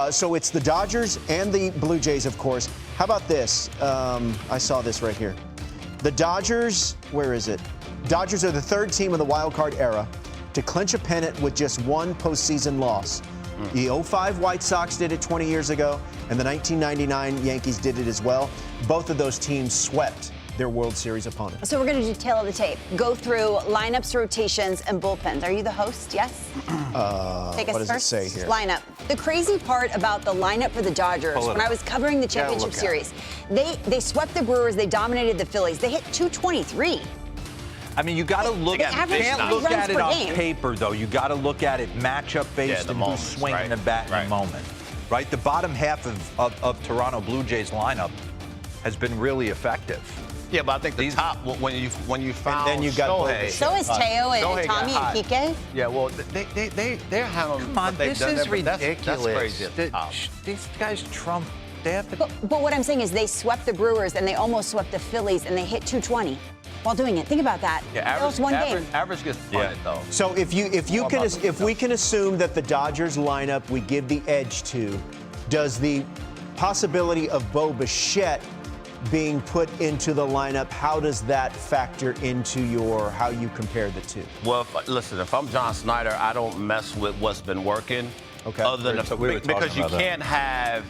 So it's the Dodgers and the Blue Jays, of course. How about this? I saw this right here. The Dodgers, where is it? Dodgers are the third team of the wild card era to clinch a pennant with just one postseason loss. The 05 White Sox did it 20 years ago, and the 1999 Yankees did it as well. Both of those teams swept their World Series opponents. So we're going to do tail of the tape. Go through lineups, rotations, and bullpens. Are you the host? Yes? Take us what does first. it say here? Lineup. The crazy part about the lineup for the Dodgers, when I was covering the championship series, they swept the Brewers, they dominated the Phillies. They hit 223. I mean, you got to look at it. You can't look at it on paper, though. You got to look at it matchup-based and who's swinging the bat in the moment. Right? The bottom half of Toronto Blue Jays lineup has been really effective. Yeah, but I think the top, when you found and then you got Shohei. So is Teo and Tommy and Kike. Yeah, well, they're handling. Come on, this is ridiculous. That's crazy. These guys trump. They have to. But what I'm saying is they swept the Brewers and they almost swept the Phillies and they hit 220 while doing it. Think about that. Yeah, that was one game. average gets punted though. So if we can assume that the Dodgers lineup we give the edge to, does the possibility of Bo Bichette being put into the lineup, how does that factor into how you compare the two? Well, listen, if I'm John Snyder, I don't mess with what's been working. Okay. Other than because you can't have,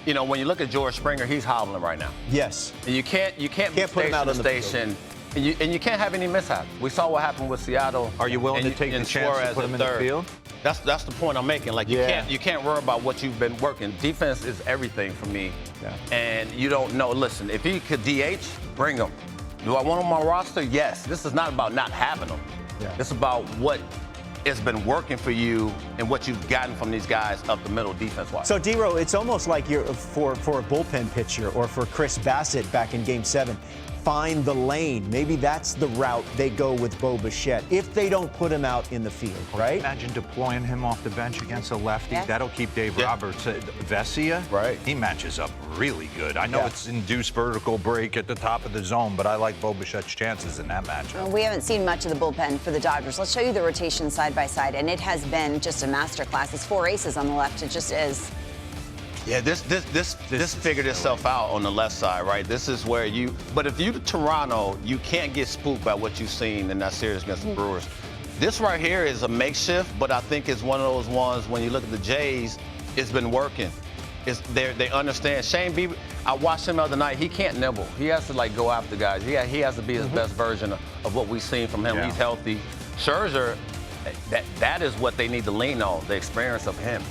when you look at George Springer, he's hobbling right now. Yes. And you can't put him out on the station. And you can't have any mishaps. We saw what happened with Seattle. Are you willing to take the chance to put him in the field? That's the point I'm making. Like you can't worry about what you've been working. Defense is everything for me. Yeah. And you don't know. Listen, if he could DH, bring him. Do I want him on my roster? Yes. This is not about not having him. Yeah. It's about what has been working for you and what you've gotten from these guys up the middle defense-wise. So, D-Row, it's almost like you're for a bullpen pitcher or for Chris Bassett back in Game 7. Find the lane. Maybe that's the route they go with Bo Bichette if they don't put him out in the field, right? Imagine deploying him off the bench against a lefty. Yeah. That'll keep Dave Roberts. Vesia, right? He matches up really good. I know it's induced vertical break at the top of the zone, but I like Bo Bichette's chances in that matchup. We haven't seen much of the bullpen for the Dodgers. Let's show you the rotation side by side, and it has been just a masterclass. It's 4 aces on the left. It just is. Yeah, this figured itself out on the left side, right? This is where but if you're Toronto, you can't get spooked by what you've seen in that series against the Brewers. This right here is a makeshift, but I think it's one of those ones when you look at the Jays, it's been working. They understand. Shane Bieber, I watched him the other night. He can't nibble. He has to go after guys. He has to be his best version of what we've seen from him. Yeah. He's healthy. Scherzer, that is what they need to lean on, the experience of him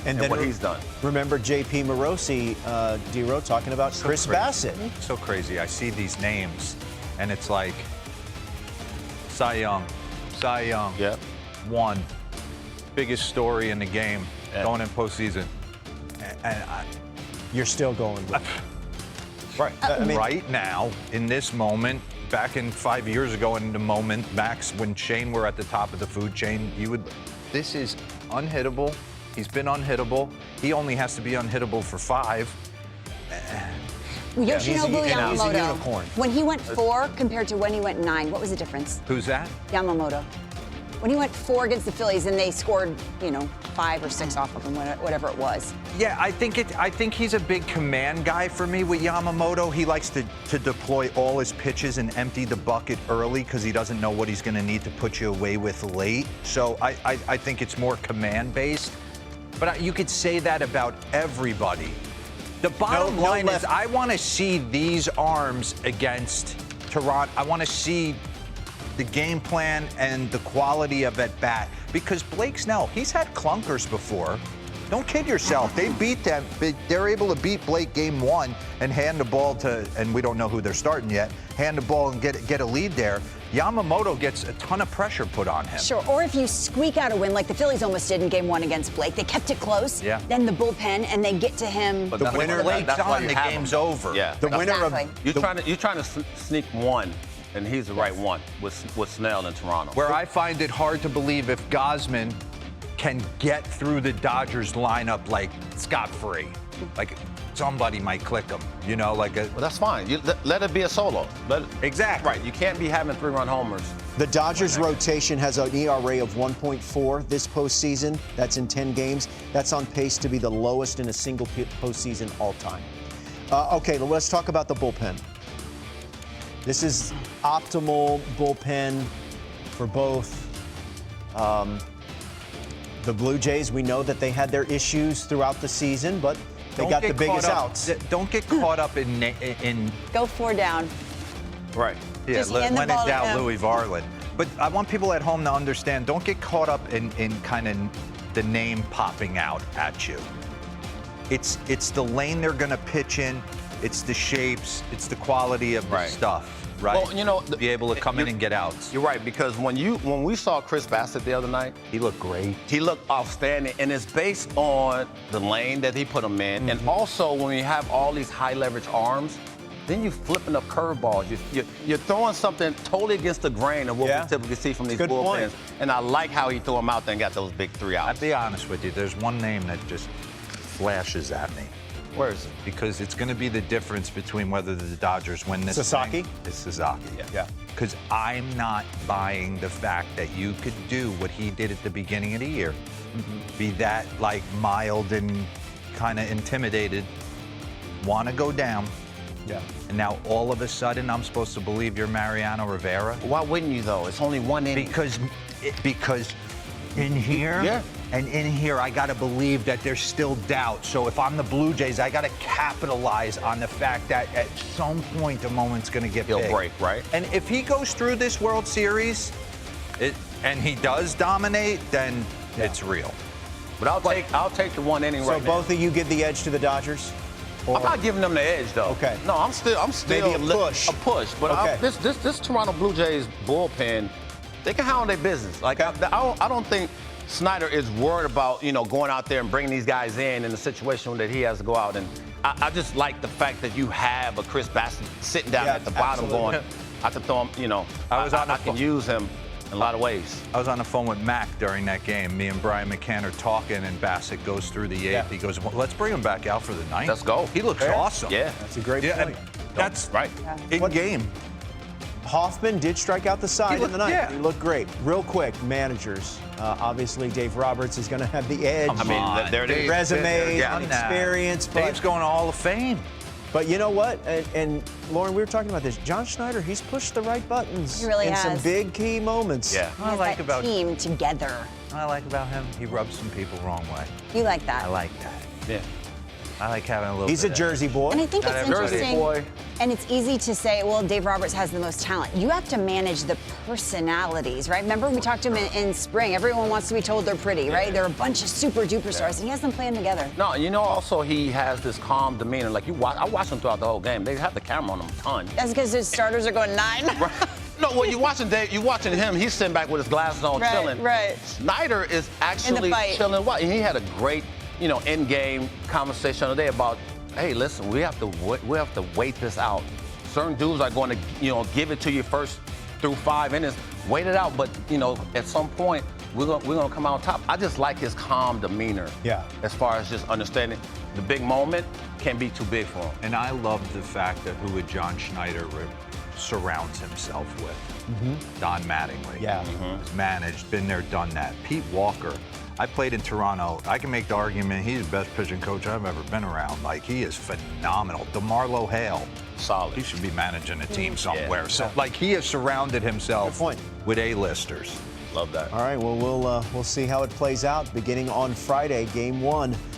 and what he's done. Remember J.P. Morosi, D-Row, talking about Chris Bassett. So crazy. I see these names, and it's like Cy Young, one, biggest story in the game, going in postseason. And you're still going with it. Right. Right now, in this moment, back in 5 years ago in the moment, Max, when Shane were at the top of the food chain, this is unhittable. He's been unhittable. He only has to be unhittable for 5. Yoshinobu Yamamoto. He's a unicorn. When he went 4 compared to when he went 9, what was the difference? Who's that? Yamamoto. When he went 4 against the Phillies and they scored, 5 or 6 off of him, whatever it was. Yeah, I think he's a big command guy for me with Yamamoto. He likes to deploy all his pitches and empty the bucket early because he doesn't know what he's going to need to put you away with late. So I think it's more command-based. But you could say that about everybody. The bottom line is I want to see these arms against Toronto. I want to see the game plan and the quality of at bat. Because Blake Snell, he's had clunkers before. Don't kid yourself. They beat them. They're able to beat Blake game 1 and hand the ball to, and we don't know who they're starting yet, hand the ball and get a lead there. Yamamoto gets a ton of pressure put on him. Sure, or if you squeak out a win like the Phillies almost did in game 1 against Blake, they kept it close. Yeah. Then the bullpen, and they get to him. But the winner, Blake's on, the game's over. Yeah. The winner of you're trying to sneak one. And he's the right one with Snell in Toronto. Where I find it hard to believe if Gausman can get through the Dodgers lineup like scot-free. Like somebody might click him, Well, that's fine. Let it be a solo. Exactly. Right. You can't be having 3-run homers The Dodgers rotation has an ERA of 1.4 this postseason. That's in 10 games. That's on pace to be the lowest in a single postseason all time. Okay, let's talk about the bullpen. This is optimal bullpen for both the Blue Jays. We know that they had their issues throughout the season, but they got the biggest outs. Don't get caught up in Go 4 down. Right. Yeah, Just hand the when in ball to doubt, him. Louis Varland. But I want people at home to understand, don't get caught up in kind of the name popping out at you. It's the lane they're going to pitch in, it's the shapes, it's the quality of the stuff, right? Well, you know, be able to come in and get outs. You're right, because when we saw Chris Bassett the other night, He looked great. he looked outstanding, and it's based on the lane that he put him in, and also when we have all these high leverage arms, then you're flipping up curveballs. You're throwing something totally against the grain of what we typically see from these Good bullpens. point. And I like how he threw them out there and got those big 3 outs. I'll be honest with you, there's one name that just flashes at me. Where is it? Because it's going to be the difference between whether the Dodgers win this Sasaki? thing. It's Sasaki. Yeah. Because I'm not buying the fact that you could do what he did at the beginning of the year. Be that like mild and kind of intimidated, want to go down. Yeah. And now all of a sudden I'm supposed to believe you're Mariano Rivera? Why wouldn't you, though? It's only one inning. Because in here, and in here, I got to believe that there's still doubt. So if I'm the Blue Jays, I got to capitalize on the fact that at some point the moment's going to get He'll big. break, right? And if he goes through this World Series, and he does dominate, then it's real. But I'll take the 1 inning So right now. both of you give the edge to the Dodgers? I'm not giving them the edge, though. Okay. No, I'm still Maybe a push. A push. But Okay. this Toronto Blue Jays bullpen, they can handle their business. Like I don't think Snyder is worried about going out there and bringing these guys in a situation that he has to go out. And I just like the fact that you have a Chris Bassett sitting down at the bottom absolutely. going, I can throw him. I can use him in a lot of ways. I was on the phone with Mac during that game. Me and Brian McCann are talking, and Bassett goes through the 8th. Yeah. He goes, well, let's bring him back out for the 9th. Let's go. He looks awesome. Yeah. That's a great Yeah, point. that's right. in game. Hoffman did strike out the side in the ninth. yeah. He looked great. Real quick, managers. Obviously, Dave Roberts is going to have the edge. I mean, there it is. Resume, Done that. experience. Dave's going to Hall of Fame. But you know what? And Lauren, we were talking about this. John Schneider, he's pushed the right buttons He really in some has. big key moments. Yeah. He has that team together. What I like about him, he rubs some people wrong way. You like that. I like that. Yeah. I like having a little He's a bit of Jersey boy. And I think Not it's everybody. interesting, Boy. and it's easy to say, well, Dave Roberts has the most talent. You have to manage the personalities, right? Remember, we talked to him in spring. Everyone wants to be told they're pretty, right? They're a bunch of super duper stars, and he has them playing together. No, also he has this calm demeanor. Like I watched him throughout the whole game. They have the camera on him a ton. That's because his starters are going 9. No, well, you're watching Dave. You're watching him. He's sitting back with his glasses on, Right, chilling. right. Snyder is actually fight. chilling. And he had a great, in-game conversation today about, hey, listen, we have to wait this out. Certain dudes are going to, give it to you first through 5 innings. Wait it out, but at some point we're gonna come out on top. I just like his calm demeanor. Yeah. As far as just understanding the big moment can't be too big for him. And I love the fact that who John Schneider surrounds himself with. Don Mattingly. Yeah. He's managed, been there, done that. Pete Walker. I played in Toronto. I can make the argument he's the best pitching coach I've ever been around. Like, he is phenomenal. DeMarlo Hale. Solid. He should be managing a team somewhere. Yeah. So, like, he has surrounded himself Good point. with A-listers. Love that. All right, well, we'll see how it plays out beginning on Friday, game 1.